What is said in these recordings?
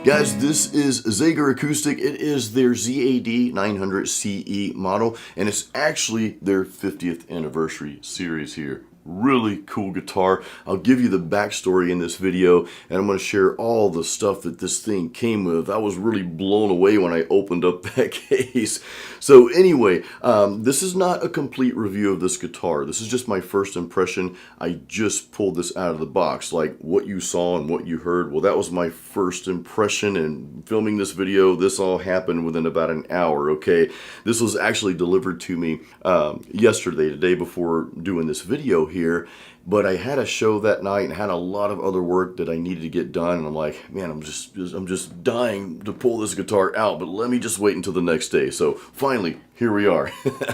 Guys, this is Zager Acoustic. It is their ZAD900CE model, and it's actually their 50th anniversary series here. Really cool guitar. I'll give you the backstory in this video, and I'm going to share all the stuff that this thing came with. I was really blown away when I opened up that case. So anyway, this is not a complete review of this guitar. This is just my first impression. I just pulled this out of the box. Like what you saw and what you heard, well, that was my first impression, and filming this video, this all happened within about an hour, okay? This was actually delivered to me yesterday, the day before doing this video here, but I had a show that night and had a lot of other work that I needed to get done, and I'm like, man, I'm just dying to pull this guitar out, but let me just wait until the next day. So finally, here we are.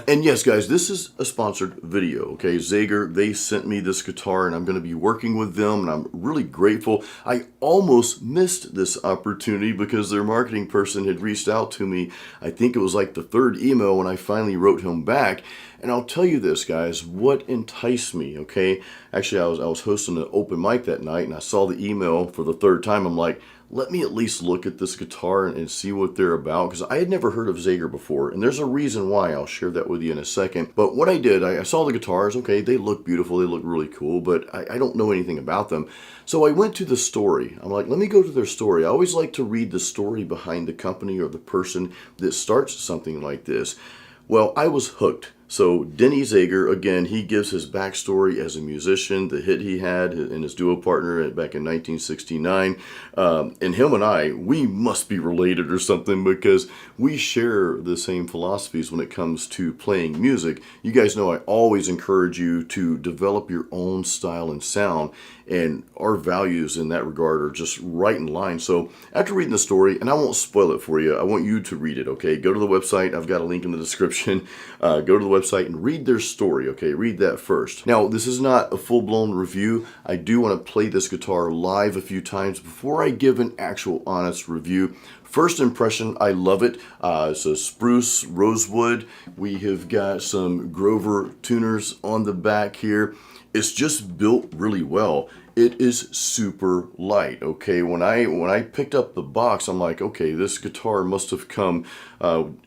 And yes, guys, this is a sponsored video, okay? Zager, they sent me this guitar, and I'm going to be working with them, and I'm really grateful. I almost missed this opportunity because their marketing person had reached out to me. I think it was like the third email when I finally wrote him back. And I'll tell you this, guys, what enticed me, okay? Actually, I was hosting an open mic that night, and I saw the email for the third time. I'm like, let me at least look at this guitar and see what they're about, because I had never heard of Zager before, and there's a reason why. I'll share that with you in a second. But what I did, I saw the guitars. Okay, they look beautiful, they look really cool, but I don't know anything about them. So I went to the story. I'm like, let me go to their story. I always like to read the story behind the company or the person that starts something like this. Well, I was hooked. So Denny Zager, again, he gives his backstory as a musician, the hit he had and his duo partner back in 1969. And him and I, we must be related or something, because we share the same philosophies when it comes to playing music. You guys know I always encourage you to develop your own style and sound, and our values in that regard are just right in line. So after reading the story, and I won't spoil it for you, I want you to read it, okay? Go to the website. I've got a link in the description. Go to the website and read their story, okay? Read that first. Now, this is not a full-blown review. I do want to play this guitar live a few times before I give an actual honest review. First impression, I love it. It's a spruce rosewood. We have got some Grover tuners on the back here. It's just built really well. It is super light, okay? When I picked up the box, I'm like, okay, this guitar must have come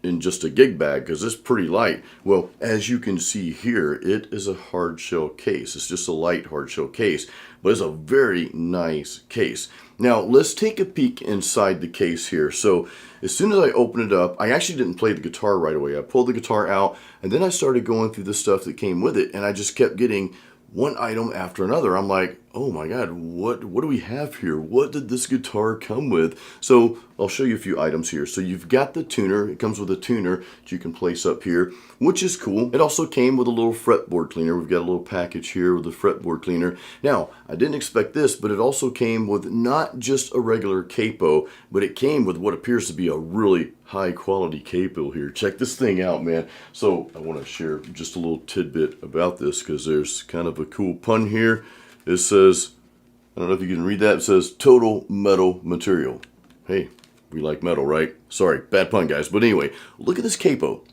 in just a gig bag, because it's pretty light. Well, as you can see here, it is a hard shell case. It's just a light hard shell case, but it's a very nice case. Now, let's take a peek inside the case here. So as soon as I opened it up, I actually didn't play the guitar right away. I pulled the guitar out, and then I started going through the stuff that came with it, and I just kept getting one item after another. I'm like, oh my God, what do we have here? What did this guitar come with? So I'll show you a few items here. So you've got the tuner. It comes with a tuner that you can place up here, which is cool. It also came with a little fretboard cleaner. We've got a little package here with a fretboard cleaner. Now, I didn't expect this, but it also came with not just a regular capo, but it came with what appears to be a really high quality capo here. Check this thing out, man. So I want to share just a little tidbit about this, because there's kind of a cool pun here. It says, I don't know if you can read that, it says total metal material. Hey, we like metal, right? Sorry, bad pun, guys. But anyway, look at this capo.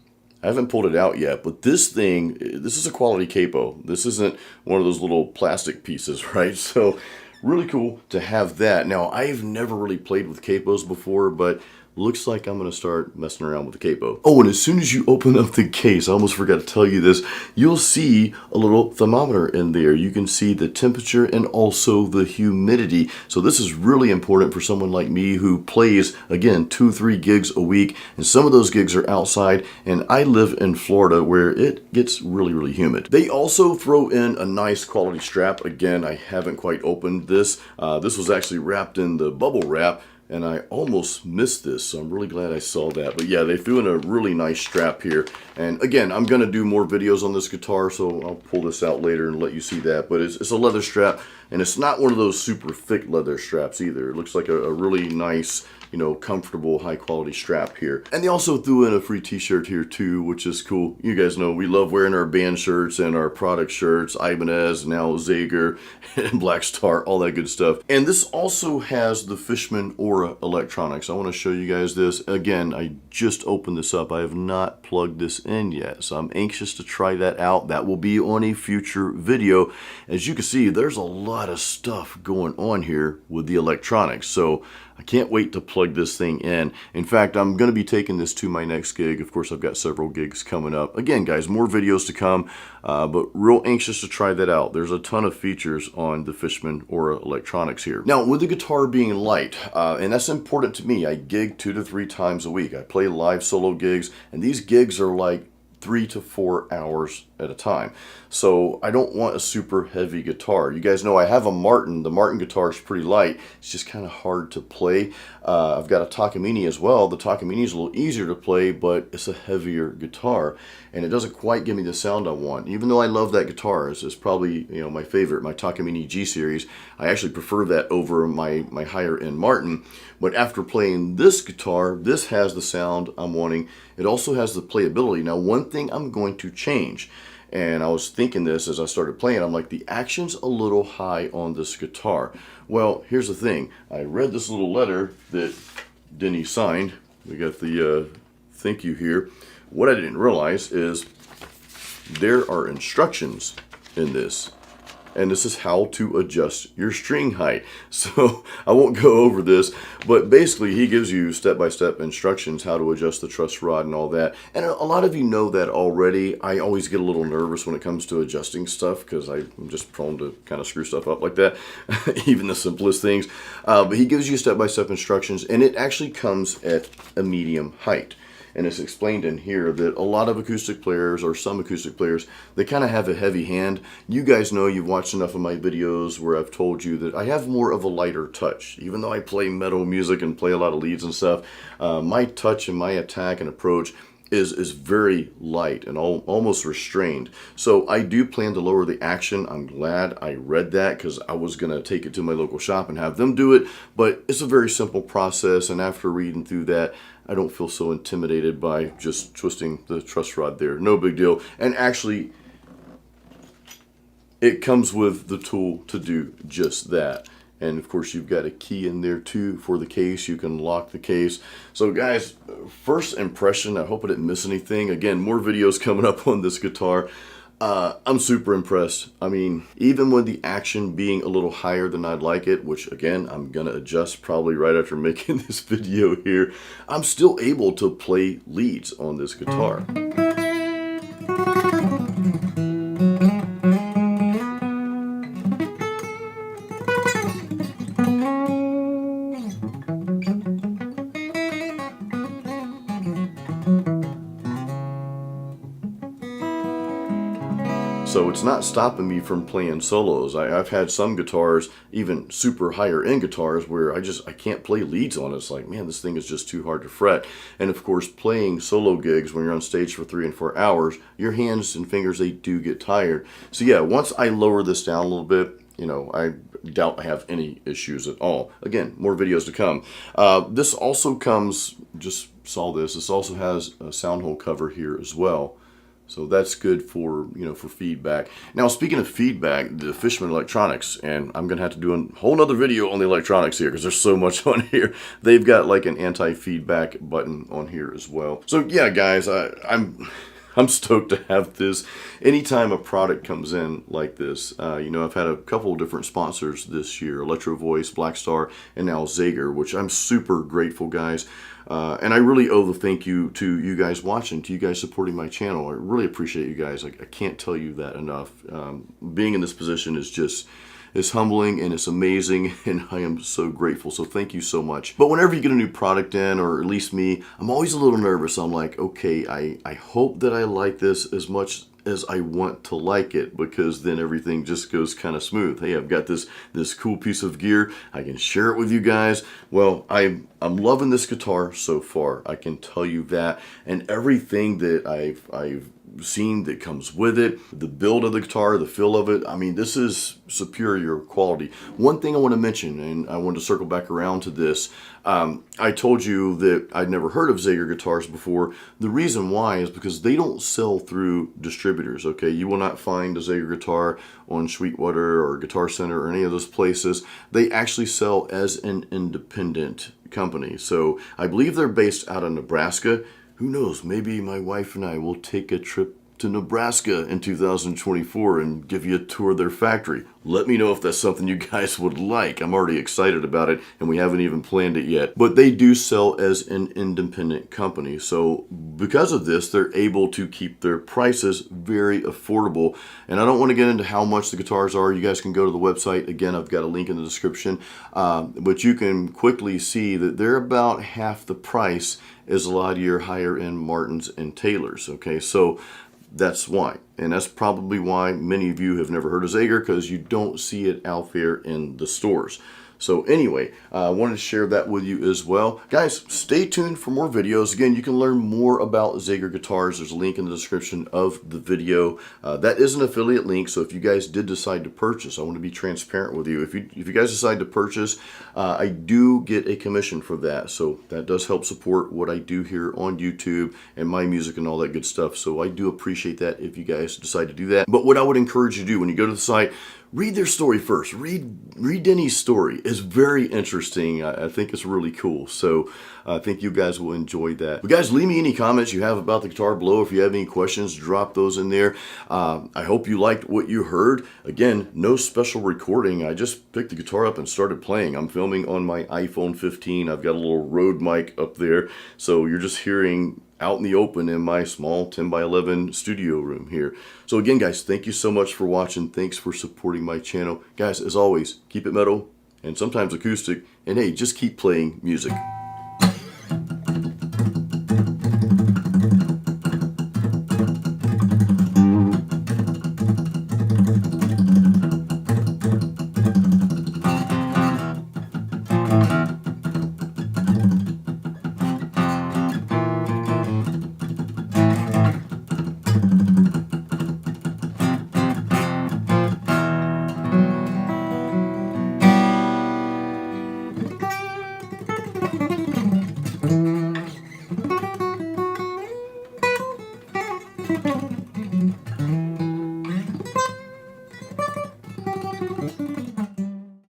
I haven't pulled it out yet, but this thing, this is a quality capo. This isn't one of those little plastic pieces, right? So really cool to have that. Now, I've never really played with capos before, but looks like I'm going to start messing around with the capo. Oh, and as soon as you open up the case, I almost forgot to tell you this, you'll see a little thermometer in there. You can see the temperature and also the humidity. So this is really important for someone like me who plays, again, 2-3 gigs a week, and some of those gigs are outside, and I live in Florida where it gets really, really humid. They also throw in a nice quality strap. Again, I haven't quite opened this. This was actually wrapped in the bubble wrap, and I almost missed this, so I'm really glad I saw that. But yeah, they threw in a really nice strap here. And again, I'm going to do more videos on this guitar, so I'll pull this out later and let you see that. But it's a leather strap, and it's not one of those super thick leather straps either. It looks like a really nice, you know, comfortable, high quality strap here. And they also threw in a free t-shirt here too, which is cool. You guys know we love wearing our band shirts and our product shirts, Ibanez, now Zager, and Black Star, all that good stuff. And this also has the Fishman Aura electronics. I want to show you guys this. Again, I just opened this up. I have not plugged this in yet, so I'm anxious to try that out. That will be on a future video. As you can see, there's a lot of stuff going on here with the electronics. So I can't wait to plug this thing in. In fact, I'm going to be taking this to my next gig. Of course, I've got several gigs coming up. Again, guys, more videos to come, but real anxious to try that out. There's a ton of features on the Fishman Aura Electronics here. Now, with the guitar being light, and that's important to me, I gig 2 to 3 times a week. I play live solo gigs, and these gigs are like 3 to 4 hours at a time. So I don't want a super heavy guitar. You guys know I have a Martin. The Martin guitar is pretty light. It's just kind of hard to play. I've got a Takamine as well. The Takamine is a little easier to play, but it's a heavier guitar, and it doesn't quite give me the sound I want. Even though I love that guitar, it's probably, you know, my favorite, my Takamine G series. I actually prefer that over my higher end Martin. But after playing this guitar, this has the sound I'm wanting. It also has the playability. Now, one thing I'm going to change, and I was thinking this as I started playing, I'm like, the action's a little high on this guitar. Well, here's the thing. I read this little letter that Denny signed. We got the thank you here. What I didn't realize is there are instructions in this. And this is how to adjust your string height. So I won't go over this, but basically he gives you step-by-step instructions how to adjust the truss rod and all that. And a lot of you know that already. I always get a little nervous when it comes to adjusting stuff because I'm just prone to kind of screw stuff up like that, even the simplest things. But he gives you step-by-step instructions, and it actually comes at a medium height. And it's explained in here that a lot of acoustic players, or some acoustic players, they kind of have a heavy hand. You guys know, you've watched enough of my videos where I've told you that I have more of a lighter touch. Even though I play metal music and play a lot of leads and stuff, my touch and my attack and approach is very light and almost restrained. So I do plan to lower the action. I'm glad I read that because I was going to take it to my local shop and have them do it. But it's a very simple process, and after reading through that, I don't feel so intimidated by just twisting the truss rod there. No big deal. And actually, it comes with the tool to do just that. And of course, you've got a key in there too for the case. You can lock the case. So guys, first impression, I hope I didn't miss anything. Again, more videos coming up on this guitar. I'm super impressed. I mean, even with the action being a little higher than I'd like it, which again, I'm gonna adjust probably right after making this video here, I'm still able to play leads on this guitar. So it's not stopping me from playing solos. I've had some guitars, even super higher end guitars, where I can't play leads on it. It's like, man, this thing is just too hard to fret. And of course, playing solo gigs when you're on stage for 3 and 4 hours, your hands and fingers, they do get tired. So yeah, once I lower this down a little bit, you know, I doubt I have any issues at all. Again, more videos to come. This also comes, just saw this, this also has a sound hole cover here as well. So that's good for, you know, for feedback. Now, speaking of feedback, the Fishman Electronics, and I'm going to have to do a whole nother video on the electronics here because there's so much on here. They've got like an anti-feedback button on here as well. So yeah, guys, I'm stoked to have this. Anytime a product comes in like this, you know, I've had a couple of different sponsors this year, Electro Voice, Black Star, and now Zager, which I'm super grateful, guys. And I really owe the thank you to you guys watching, to you guys supporting my channel. I really appreciate you guys. I can't tell you that enough. Being in this position is just, it's humbling and it's amazing, and I am so grateful. So thank you so much. But whenever you get a new product in, or at least me, I'm always a little nervous. I'm like, okay, I hope that I like this as much as I want to like it, because then everything just goes kind of smooth. Hey, I've got this cool piece of gear. I can share it with you guys. Well, I'm loving this guitar so far. I can tell you that, and everything that I've seen that comes with it, the build of the guitar, the feel of it. I mean, this is superior quality. One thing I want to mention, and I want to circle back around to this, I told you that I'd never heard of Zager guitars before. The reason why is because they don't sell through distributors, okay? You will not find a Zager guitar on Sweetwater or Guitar Center or any of those places. They actually sell as an independent company. So I believe they're based out of Nebraska. Who knows, maybe my wife and I will take a trip to Nebraska in 2024 and give you a tour of their factory. Let me know if that's something you guys would like. I'm already excited about it, and we haven't even planned it yet. But they do sell as an independent company. So because of this, they're able to keep their prices very affordable. And I don't want to get into how much the guitars are. You guys can go to the website. Again, I've got a link in the description. But you can quickly see that they're about half the price as a lot of your higher end Martins and Taylors. Okay, so that's why. And that's probably why many of you have never heard of Zager, because you don't see it out there in the stores. So anyway, I wanted to share that with you as well. Guys, stay tuned for more videos. Again, you can learn more about Zager guitars. There's a link in the description of the video. That is an affiliate link, so if you guys did decide to purchase, I want to be transparent with you. If you guys decide to purchase, I do get a commission for that. So that does help support what I do here on YouTube and my music and all that good stuff. So I do appreciate that if you guys decide to do that. But what I would encourage you to do when you go to the site, read their story first. Read Denny's story. It's very interesting. I think it's really cool. So I think you guys will enjoy that. But guys, leave me any comments you have about the guitar below. If you have any questions, drop those in there. I hope you liked what you heard. Again, no special recording. I just picked the guitar up and started playing. I'm filming on my iPhone 15. I've got a little Rode mic up there. So you're just hearing out in the open in my small 10x11 studio room here. So again, guys, thank you so much for watching. Thanks for supporting my channel. Guys, as always, keep it metal and sometimes acoustic. And hey, just keep playing music.